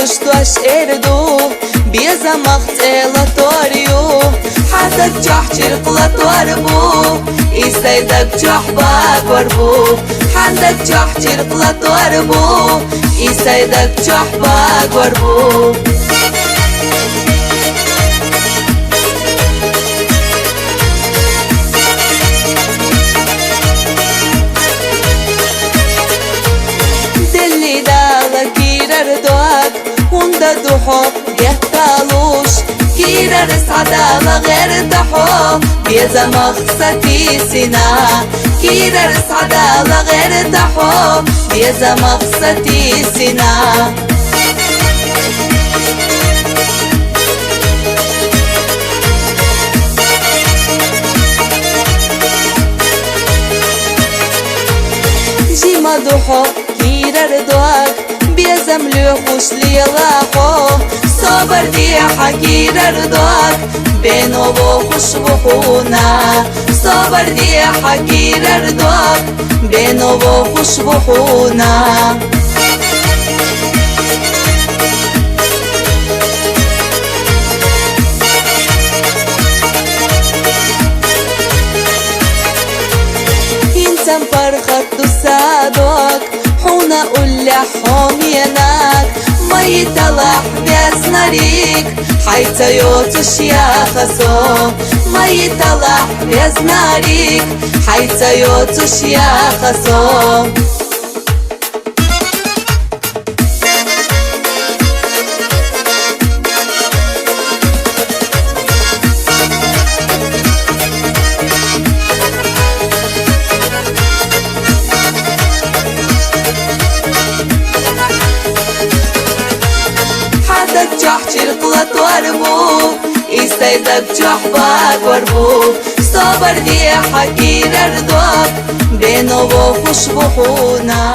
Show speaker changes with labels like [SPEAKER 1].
[SPEAKER 1] تشتوش اردو بيزا مختيلة توريو حدك جحجر قلة بو إسايدك جحبك وربو حدك جحجر قلة بو إسايدك جحبك وربو دلي داغا كيرر دوك هندا دوحو يهتالوش كيرر سعدالا غير دحو بيزا مخصتي سنا كيرر سعدالا غير دحو بيزا مخصتي سنا جيما دوحو كيرر دوك بيزم ليخوش ليلاحو صبر دي حكيرر دوك بينو بوخوش بحونا صبر دي حكيرر دوك بينو بوخوش بحونا انتم فرخت دسادوك حونا قول حوميناك ما يطلع بيزناريك حيث يوتش يا خصوم ما يطلع بيزناريك حيث يوتش يا خصوم جحجر قلة وربو إسايدك جحبك وربو صبر دي حكيرر دوك بينو بوخوش بحونا